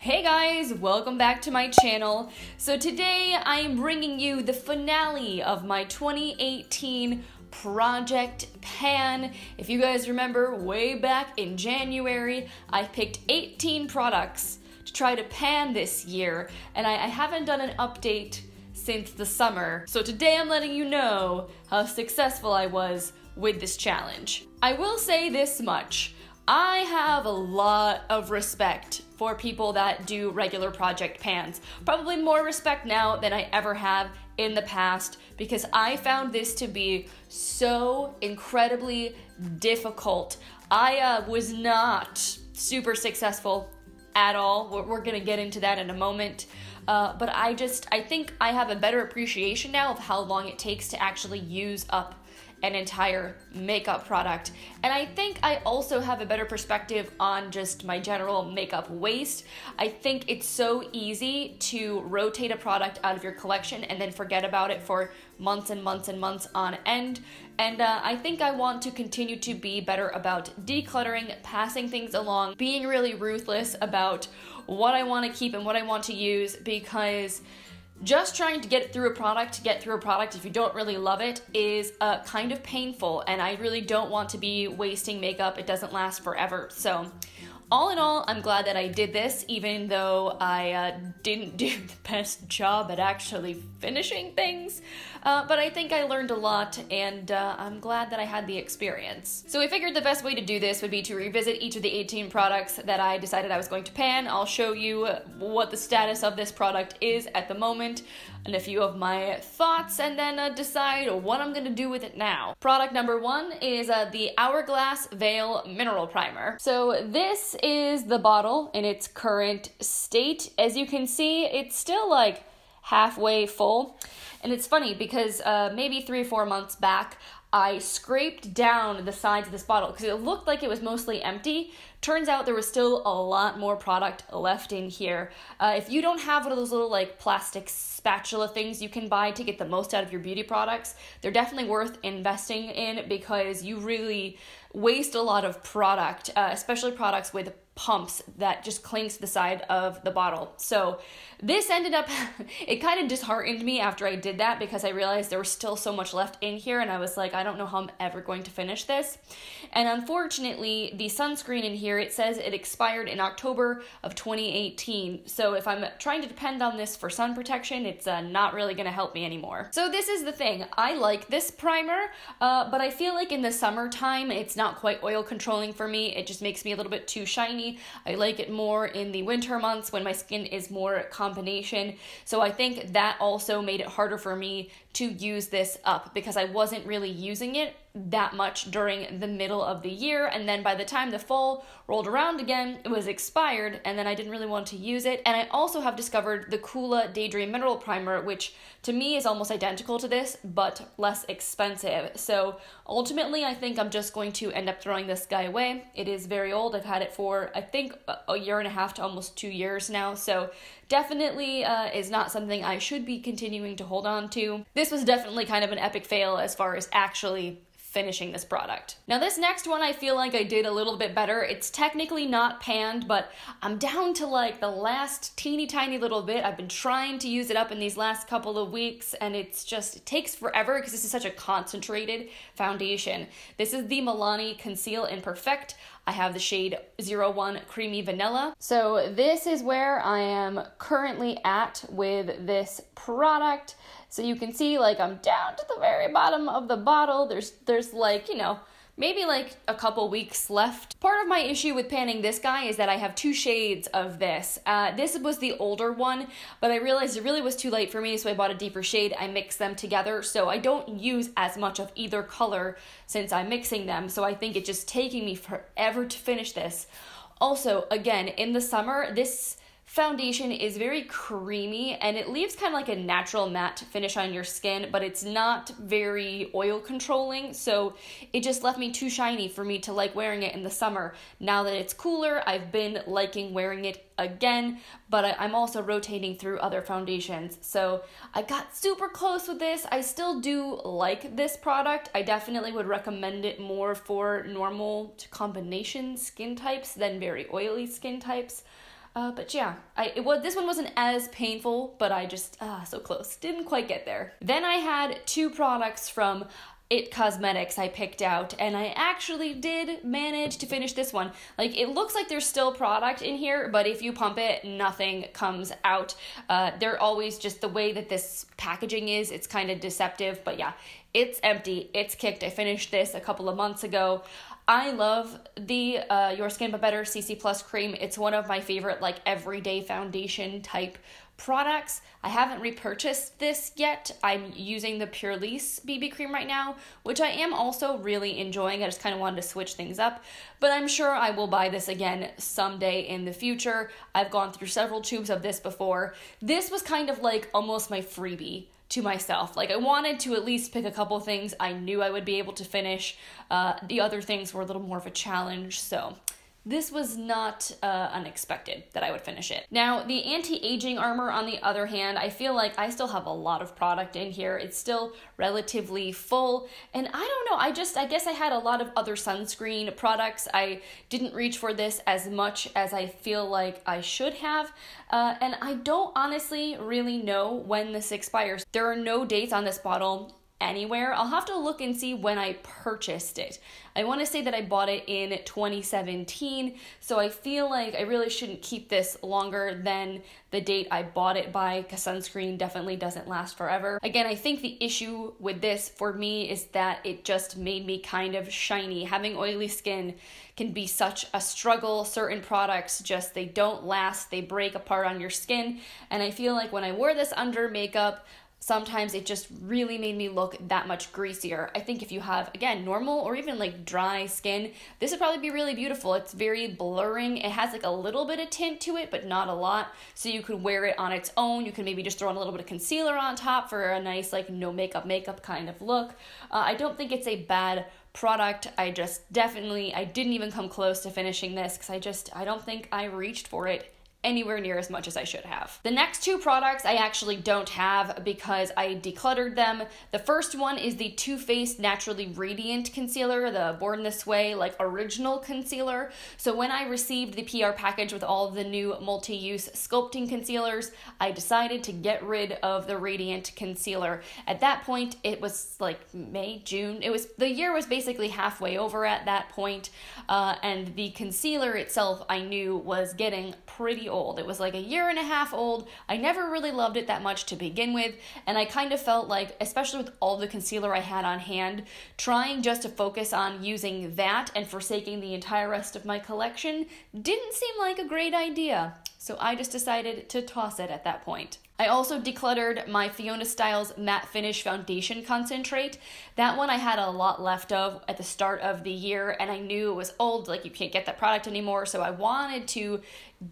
Hey guys, welcome back to my channel. So today I am bringing you the finale of my 2018 project pan. If you guys remember, way back in January, I picked 18 products to try to pan this year, and I haven't done an update since the summer. So today I'm letting you know how successful I was with this challenge. I will say this much. I have a lot of respect for people that do regular project pans. Probably more respect now than I ever have in the past, because I found this to be so incredibly difficult. I was not super successful at all. We're gonna get into that in a moment. But I think I have a better appreciation now of how long it takes to actually use up an entire makeup product. And I think I also have a better perspective on just my general makeup waste. I think it's so easy to rotate a product out of your collection and then forget about it for months and months and months on end. And I think I want to continue to be better about decluttering, passing things along, being really ruthless about what I want to keep and what I want to use, because just trying to get through a product if you don't really love it is kind of painful, and I really don't want to be wasting makeup. It doesn't last forever. So all in all, I'm glad that I did this, even though I didn't do the best job at actually finishing things. But I think I learned a lot, and I'm glad that I had the experience. So I figured the best way to do this would be to revisit each of the 18 products that I decided I was going to pan. I'll show you what the status of this product is at the moment, and a few of my thoughts, and then decide what I'm gonna do with it now. Product number one is the Hourglass Veil Mineral Primer. So this is the bottle in its current state. As you can see, it's still like halfway full. And it's funny because maybe 3 or 4 months back, I scraped down the sides of this bottle because it looked like it was mostly empty. Turns out there was still a lot more product left in here. If you don't have one of those little like plastic spatula things you can buy to get the most out of your beauty products, they're definitely worth investing in, because you really waste a lot of product, especially products with pumps that just clings to the side of the bottle. So this ended up, it kind of disheartened me after I did that, because I realized there was still so much left in here, and I was like, I don't know how I'm ever going to finish this. And unfortunately, the sunscreen in here, it says it expired in October of 2018. So if I'm trying to depend on this for sun protection, it's not really gonna help me anymore. So this is the thing, I like this primer, but I feel like in the summertime, it's not quite oil controlling for me. It just makes me a little bit too shiny. I like it more in the winter months when my skin is more combination. So I think that also made it harder for me to use this up, because I wasn't really using it that much during the middle of the year, and then by the time the fall rolled around again, it was expired, and then I didn't really want to use it. And I also have discovered the Coola Daydream Mineral Primer, which to me is almost identical to this, but less expensive. So ultimately, I think I'm just going to end up throwing this guy away. It is very old. I've had it for, I think, a year and a half to almost 2 years now, so definitely is not something I should be continuing to hold on to. This was definitely kind of an epic fail as far as actually finishing this product. Now this next one I feel like I did a little bit better. It's technically not panned, but I'm down to like the last teeny tiny little bit. I've been trying to use it up in these last couple of weeks, and it takes forever because this is such a concentrated foundation. This is the Milani Conceal and Perfect. I have the shade 01 Creamy Vanilla. So this is where I am currently at with this product. So you can see, like, I'm down to the very bottom of the bottle. There's like, you know, maybe like a couple weeks left. Part of my issue with panning this guy is that I have 2 shades of this. This was the older one, but I realized it really was too late for me, so I bought a deeper shade. I mixed them together, so I don't use as much of either color since I'm mixing them, so I think it's just taking me forever to finish this. Also, again, in the summer, this foundation is very creamy, and it leaves kind of like a natural matte finish on your skin, but it's not very oil controlling, so it just left me too shiny for me to like wearing it in the summer. Now that it's cooler, I've been liking wearing it again, but I'm also rotating through other foundations. So I got super close with this. I still do like this product. I definitely would recommend it more for normal to combination skin types than very oily skin types. But yeah, this one wasn't as painful, but I just, so close. Didn't quite get there. Then I had 2 products from It Cosmetics I picked out, and I actually did manage to finish this one. Like, it looks like there's still product in here, but if you pump it, nothing comes out. They're always just the way that this packaging is, it's kind of deceptive, but yeah, it's empty, it's kicked. I finished this a couple of months ago. I love the Your Skin But Better CC Plus cream. It's one of my favorite, like, everyday foundation type products. I haven't repurchased this yet. I'm using the Purlisse BB cream right now, which I am also really enjoying. I just kind of wanted to switch things up, but I'm sure I will buy this again someday in the future. I've gone through several tubes of this before. This was kind of like almost my freebie to myself. Like, I wanted to at least pick a couple things I knew I would be able to finish. The other things were a little more of a challenge, so this was not unexpected that I would finish it. Now, the anti-aging armor, on the other hand, I feel like I still have a lot of product in here. It's still relatively full, and I don't know, I guess I had a lot of other sunscreen products. I didn't reach for this as much as I feel like I should have, and I don't honestly really know when this expires. There are no dates on this bottle anywhere. I'll have to look and see when I purchased it. I want to say that I bought it in 2017, so I feel like I really shouldn't keep this longer than the date I bought it by, because sunscreen definitely doesn't last forever. Again, I think the issue with this for me is that it just made me kind of shiny. Having oily skin can be such a struggle. Certain products just, they don't last, they break apart on your skin, and I feel like when I wore this under makeup, sometimes it just really made me look that much greasier. I think if you have, again, normal or even like dry skin, this would probably be really beautiful. It's very blurring. It has like a little bit of tint to it, but not a lot. So you could wear it on its own. You can maybe just throw on a little bit of concealer on top for a nice like no makeup kind of look. I don't think it's a bad product. I didn't even come close to finishing this because I don't think I reached for it anywhere near as much as I should have. The next 2 products I actually don't have because I decluttered them. The first one is the Too Faced Naturally Radiant Concealer, the Born This Way, like, original concealer. So when I received the PR package with all of the new multi-use sculpting concealers, I decided to get rid of the Radiant Concealer. At that point, it was like May, June. The year was basically halfway over at that point, and the concealer itself I knew was getting pretty old. It was like a year and a half old. I never really loved it that much to begin with, and I kind of felt like, especially with all the concealer I had on hand, trying just to focus on using that and forsaking the entire rest of my collection didn't seem like a great idea. So I just decided to toss it at that point. I also decluttered my Fiona Styles Matte Finish Foundation Concentrate. That one I had a lot left of at the start of the year, and I knew it was old, like you can't get that product anymore, so I wanted to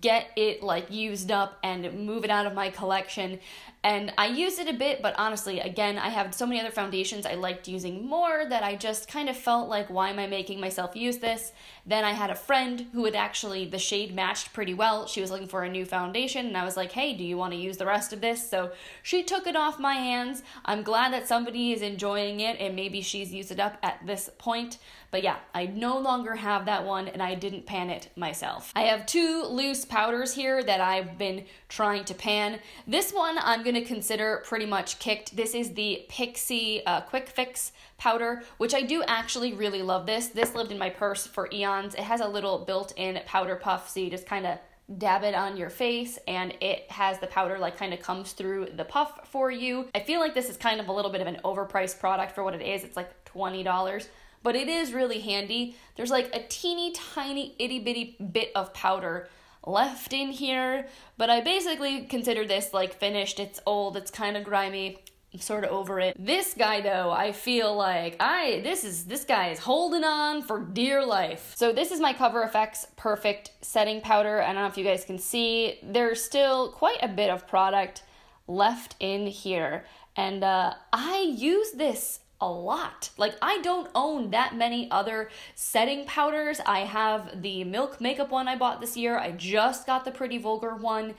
get it like used up and move it out of my collection. And I used it a bit, but honestly, again, I have so many other foundations I liked using more that I just kind of felt like, why am I making myself use this? Then I had a friend who had actually, the shade matched pretty well. She was looking for a new foundation, and I was like, hey, do you want to use the rest of this? So she took it off my hands. I'm glad that somebody is enjoying it, and maybe she's used it up at this point. But yeah, I no longer have that one, and I didn't pan it myself. I have 2 loose powders here that I've been trying to pan. This one I'm going to consider pretty much kicked. This is the Pixie Quick Fix powder, which I do actually really love this. This lived in my purse for eons. It has a little built-in powder puff, so you just kind of dab it on your face, and it has the powder like kind of comes through the puff for you. I feel like this is kind of a little bit of an overpriced product for what it is. It's like $20. But it is really handy. There's like a teeny tiny itty bitty bit of powder left in here, but I basically consider this like finished. It's old, it's kind of grimy, I'm sort of over it. This guy though, I feel like this guy is holding on for dear life. So this is my Cover FX Perfect Setting Powder. I don't know if you guys can see, there's still quite a bit of product left in here, and I use this a lot. Like, I don't own that many other setting powders. I have the Milk Makeup one I bought this year. I just got the Pretty Vulgar one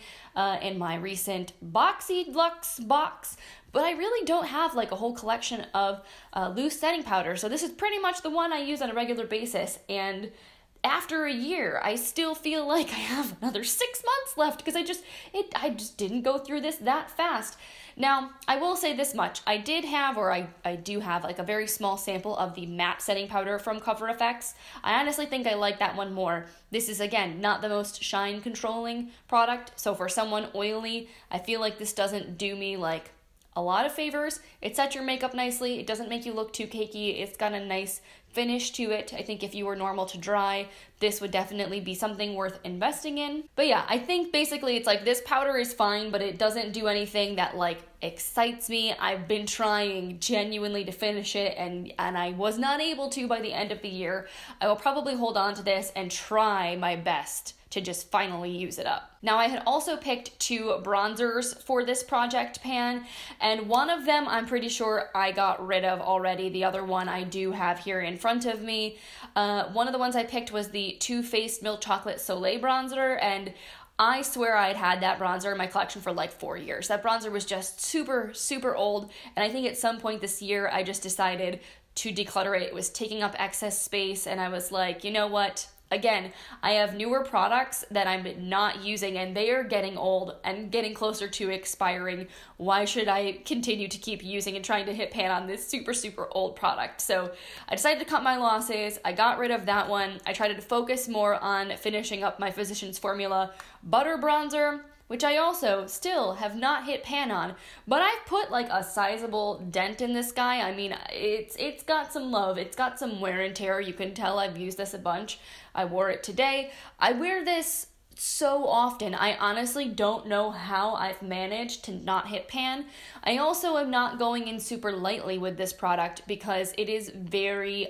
in my recent Boxy Luxe box, but I really don't have like a whole collection of loose setting powder. So this is pretty much the one I use on a regular basis, and after a year, I still feel like I have another 6 months left because I just didn't go through this that fast. Now, I will say this much. I do have like a very small sample of the matte setting powder from Cover FX. I honestly think I like that one more. This is, again, not the most shine controlling product. So for someone oily, I feel like this doesn't do me like a lot of favors. It sets your makeup nicely. It doesn't make you look too cakey. It's got a nice finish to it. I think if you were normal to dry, this would definitely be something worth investing in. But yeah, I think basically it's like this powder is fine, but it doesn't do anything that like excites me. I've been trying genuinely to finish it and I was not able to by the end of the year. I will probably hold on to this and try my best to just finally use it up. Now, I had also picked 2 bronzers for this project pan, and one of them I'm pretty sure I got rid of already. The other one I do have here in front of me. One of the ones I picked was the Too Faced Milk Chocolate Soleil bronzer, and I swear I had that bronzer in my collection for like 4 years. That bronzer was just super, super old, and I think at some point this year I just decided to declutter it. It was taking up excess space, and I was like, you know what? Again, I have newer products that I'm not using and they are getting old and getting closer to expiring. Why should I continue to keep using and trying to hit pan on this super, super old product? So I decided to cut my losses. I got rid of that one. I tried to focus more on finishing up my Physicians Formula Butter Bronzer, which I also still have not hit pan on, but I've put like a sizable dent in this guy. I mean, it's got some love. It's got some wear and tear. You can tell I've used this a bunch. I wore it today. I wear this so often. I honestly don't know how I've managed to not hit pan. I also am not going in super lightly with this product because it is very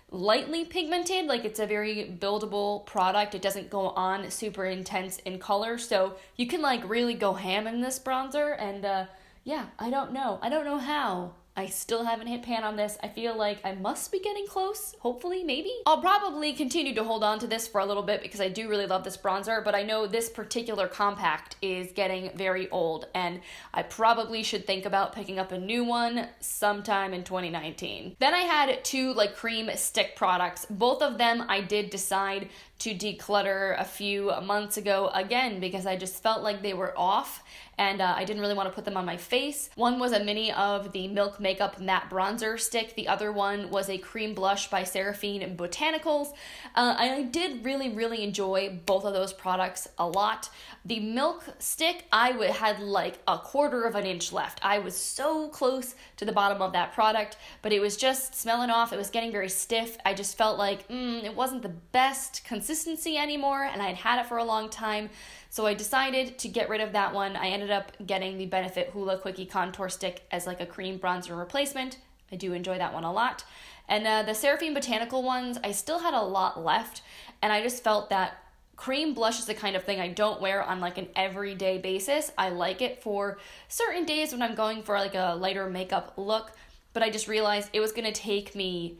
lightly pigmented. Like, it's a very buildable product. It doesn't go on super intense in color, so you can like really go ham in this bronzer. And yeah, I don't know how I still haven't hit pan on this. I feel like I must be getting close, hopefully, maybe. I'll probably continue to hold on to this for a little bit because I do really love this bronzer, but I know this particular compact is getting very old, and I probably should think about picking up a new one sometime in 2019. Then I had 2 like cream stick products. Both of them I did decide to declutter a few months ago, again, because I just felt like they were off and I didn't really want to put them on my face. One was a mini of the Milk Makeup Matte Bronzer Stick. The other one was a cream blush by Seraphine Botanicals. I did really, really enjoy both of those products a lot. The Milk Stick, I had like a 1/4 of an inch left. I was so close to the bottom of that product, but it was just smelling off. It was getting very stiff. I just felt like it wasn't the best consistency anymore, and I had had it for a long time. So I decided to get rid of that one. I ended up getting the Benefit Hoola Quickie Contour Stick as like a cream bronzer replacement. I do enjoy that one a lot. And the Seraphine Botanical ones, I still had a lot left, and I just felt that cream blush is the kind of thing I don't wear on like an everyday basis. I like it for certain days when I'm going for like a lighter makeup look, but I just realized it was gonna take me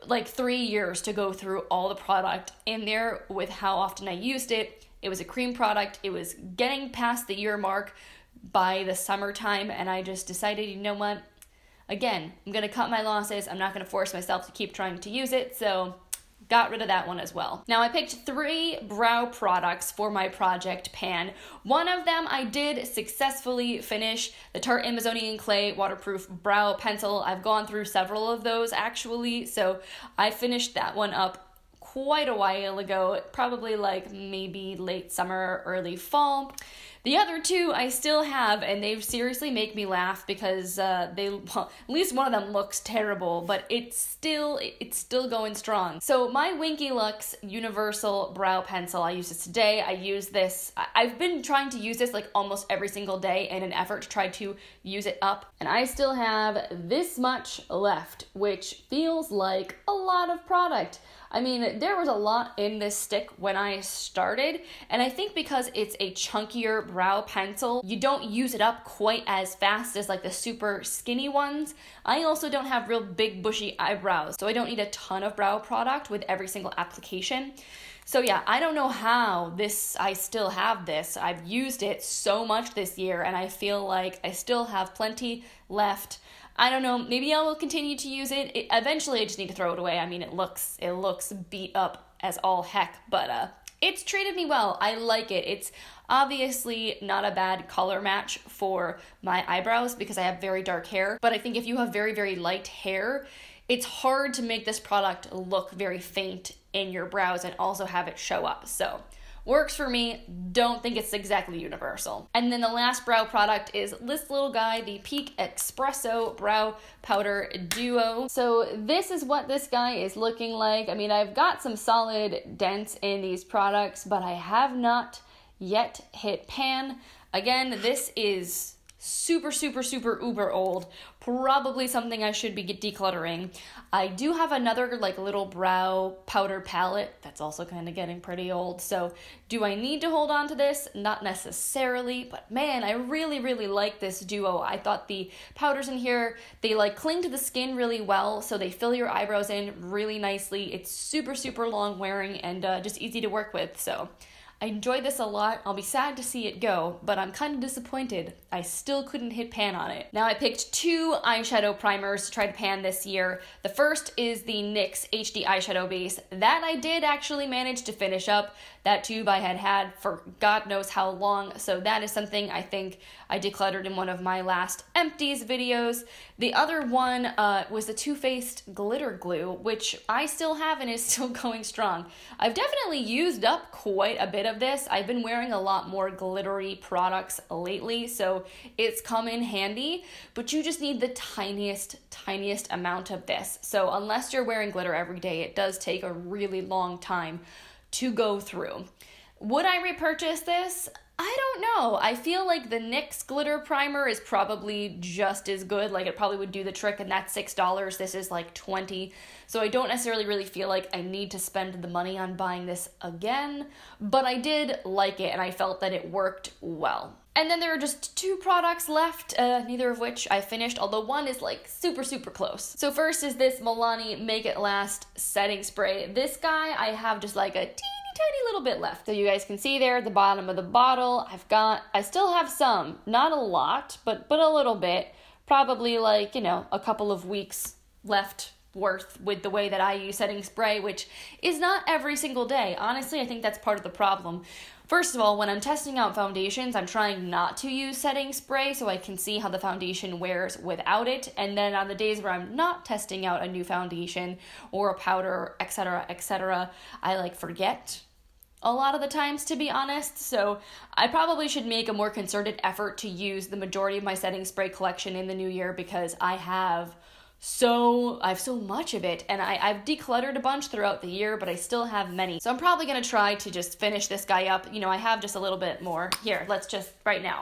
like 3 years to go through all the product in there with how often I used it. It was a cream product. It was getting past the year mark by the summertime, and I just decided, you know what? Again, I'm going to cut my losses. I'm not going to force myself to keep trying to use it, so got rid of that one as well. Now, I picked 3 brow products for my project pan. One of them I did successfully finish, the Tarte Amazonian Clay Waterproof Brow Pencil. I've gone through several of those, actually, so I finished that one up quite a while ago, probably like maybe late summer, early fall. The other 2 I still have, and they seriously make me laugh because at least one of them looks terrible, but it's still going strong. So my Winky Lux Universal Brow Pencil, I used this today. I use this, I've been trying to use this like almost every single day in an effort to try to use it up, and I still have this much left, which feels like a lot of product. I mean, there was a lot in this stick when I started, and I think because it's a chunkier brow pencil, you don't use it up quite as fast as like the super skinny ones. I also don't have real big bushy eyebrows, so I don't need a ton of brow product with every single application. So yeah, I don't know how I still have this. I've used it so much this year, and I feel like I still have plenty left. I don't know, maybe I will continue to use it. Eventually I just need to throw it away. I mean, it looks beat up as all heck, but it's treated me well. I like it. It's obviously not a bad color match for my eyebrows because I have very dark hair, but I think if you have very, very light hair, it's hard to make this product look very faint in your brows and also have it show up. So works for me, don't think it's exactly universal. And then the last brow product is this little guy, the Peak Espresso Brow Powder Duo. So this is what this guy is looking like. I mean, I've got some solid dents in these products, but I have not yet hit pan. Again, this is super, super, super uber old. Probably something I should be decluttering. I do have another like little brow powder palette that's also kind of getting pretty old. So do I need to hold on to this? Not necessarily, but man, I really, really like this duo. I thought the powders in here, they like cling to the skin really well, so they fill your eyebrows in really nicely. It's super, super long wearing and just easy to work with. So I enjoyed this a lot. I'll be sad to see it go, but I'm kind of disappointed. I still couldn't hit pan on it. Now I picked 2 eyeshadow primers to try to pan this year. The first is the NYX HD eyeshadow base. That I did actually manage to finish up. That tube I had for God knows how long, so that is something I think I decluttered in one of my last empties videos. The other one was the Too Faced glitter glue, which I still have and is still going strong. I've definitely used up quite a bit of this. I've been wearing a lot more glittery products lately, so it's come in handy, but you just need the tiniest amount of this. So unless you're wearing glitter every day, it does take a really long time to go through. Would I repurchase this? I don't know. I feel like the NYX glitter primer is probably just as good. Like it probably would do the trick, and that's $6. This is like $20. So I don't necessarily really feel like I need to spend the money on buying this again, but I did like it and I felt that it worked well. And then there are just 2 products left, neither of which I finished, although one is like super, super close. So first is this Milani Make It Last setting spray. This guy, I have just like a tiny little bit left. So you guys can see there at the bottom of the bottle, I still have some, not a lot, but a little bit, probably like, you know, a couple of weeks left worth with the way that I use setting spray, which is not every single day. Honestly, I think that's part of the problem. First of all, when I'm testing out foundations, I'm trying not to use setting spray so I can see how the foundation wears without it. And then on the days where I'm not testing out a new foundation or a powder, etc., I like forget a lot of the times, to be honest. So I probably should make a more concerted effort to use the majority of my setting spray collection in the new year because I have so much of it, and I've decluttered a bunch throughout the year, but I still have many. So I'm probably gonna try to just finish this guy up. You know, I have just a little bit more. Here, let's just, right now.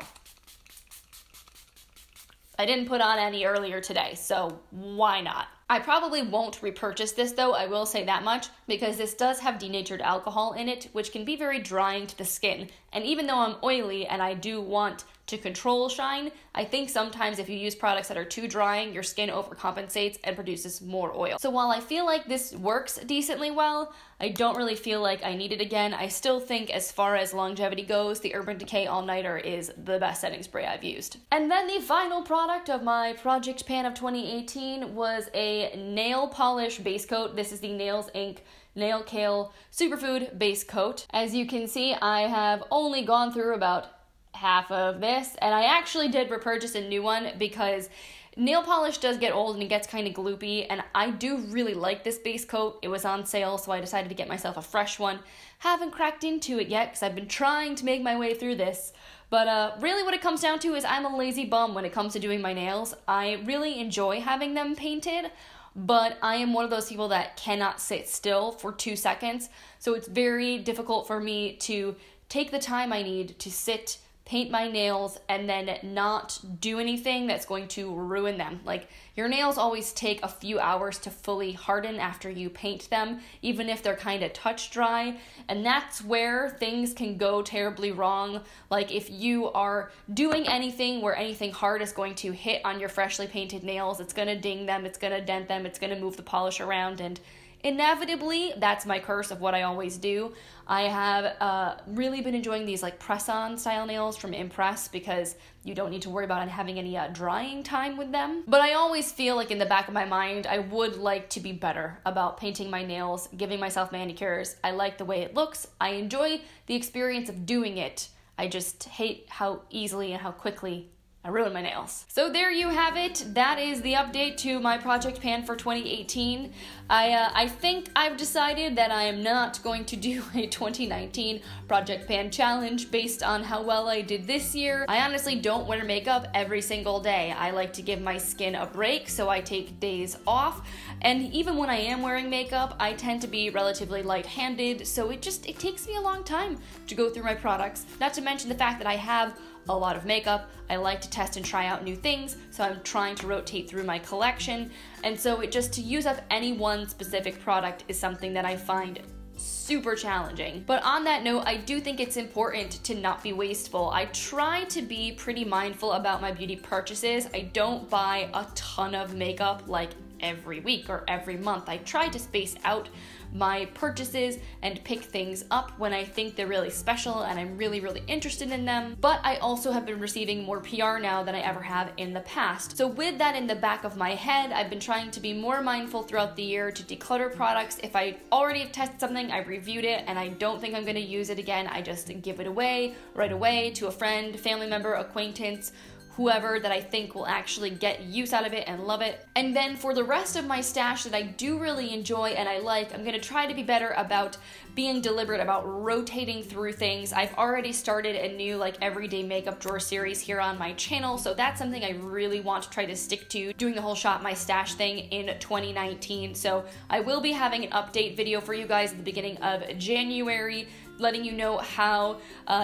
I didn't put on any earlier today, so why not? I probably won't repurchase this though, I will say that much, because this does have denatured alcohol in it, which can be very drying to the skin. And even though I'm oily and I do want to control shine, I think sometimes if you use products that are too drying, your skin overcompensates and produces more oil. So while I feel like this works decently well, I don't really feel like I need it again. I still think as far as longevity goes, the Urban Decay All Nighter is the best setting spray I've used. And then the final product of my project pan of 2018 was a nail polish base coat. This is the Nails Inc. Nail Kale Superfood Base Coat. As you can see, I have only gone through about half of this, and I actually did repurchase a new one because nail polish does get old and it gets kind of gloopy, and I do really like this base coat. It was on sale, so I decided to get myself a fresh one. Haven't cracked into it yet because I've been trying to make my way through this. But really what it comes down to is I'm a lazy bum when it comes to doing my nails. I really enjoy having them painted, but I am one of those people that cannot sit still for 2 seconds. So it's very difficult for me to take the time I need to sit, paint my nails, and then not do anything that's going to ruin them. Like, your nails always take a few hours to fully harden after you paint them, even if they're kind of touch dry, and that's where things can go terribly wrong. Like, if you are doing anything where anything hard is going to hit on your freshly painted nails, it's gonna ding them, it's gonna dent them, it's gonna move the polish around, and Inevitably, that's my curse of what I always do. I have really been enjoying these like press-on style nails from Impress because you don't need to worry about having any drying time with them. But I always feel like in the back of my mind, I would like to be better about painting my nails, giving myself manicures. I like the way it looks. I enjoy the experience of doing it. I just hate how easily and how quickly I ruined my nails. So there you have it. That is the update to my project pan for 2018. I think I've decided that I am not going to do a 2019 project pan challenge based on how well I did this year. I honestly don't wear makeup every single day. I like to give my skin a break, so I take days off. And even when I am wearing makeup, I tend to be relatively light-handed, so it takes me a long time to go through my products. Not to mention the fact that I have a lot of makeup. I like to test and try out new things, so I'm trying to rotate through my collection. And so to use up any one specific product is something that I find super challenging. But on that note, I do think it's important to not be wasteful. I try to be pretty mindful about my beauty purchases. I don't buy a ton of makeup like every week or every month. I try to space out my purchases and pick things up when I think they're really special and I'm really, really interested in them. But I also have been receiving more PR now than I ever have in the past. So with that in the back of my head, I've been trying to be more mindful throughout the year to declutter products. If I already have tested something, I've reviewed it, and I don't think I'm gonna use it again, I just give it away right away to a friend, family member, acquaintance, whoever that I think will actually get use out of it and love it. And then for the rest of my stash that I do really enjoy and I like, I'm gonna try to be better about being deliberate about rotating through things. I've already started a new like everyday makeup drawer series here on my channel, so that's something I really want to try to stick to, doing the whole shop my stash thing in 2019. So I will be having an update video for you guys at the beginning of January, letting you know how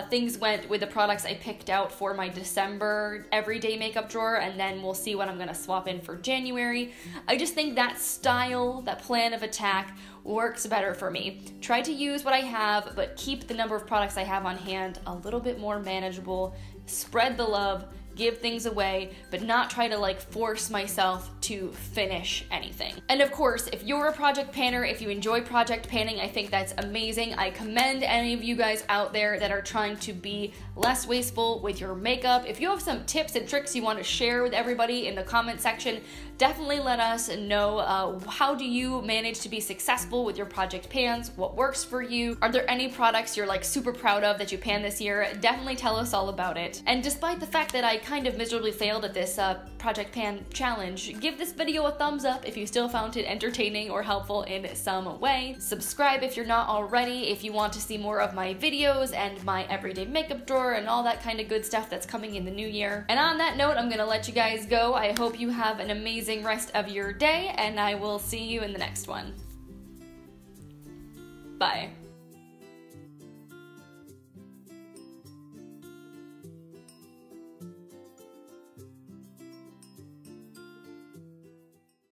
things went with the products I picked out for my December everyday makeup drawer, and then we'll see what I'm gonna swap in for January. I just think that style, that plan of attack, works better for me. Try to use what I have, but keep the number of products I have on hand a little bit more manageable. Spread the love, give things away, but not try to like force myself to finish anything. And of course, if you're a project panner, if you enjoy project panning, I think that's amazing. I commend any of you guys out there that are trying to be less wasteful with your makeup. If you have some tips and tricks you want to share with everybody in the comment section, definitely let us know. How do you manage to be successful with your project pans? What works for you? Are there any products you're like super proud of that you pan this year? Definitely tell us all about it. And despite the fact that I kind of miserably failed at this project pan challenge, give this video a thumbs up if you still found it entertaining or helpful in some way. Subscribe if you're not already, if you want to see more of my videos and my everyday makeup drawer and all that kind of good stuff that's coming in the new year. And on that note, I'm gonna let you guys go. I hope you have an amazing rest of your day, and I will see you in the next one. Bye.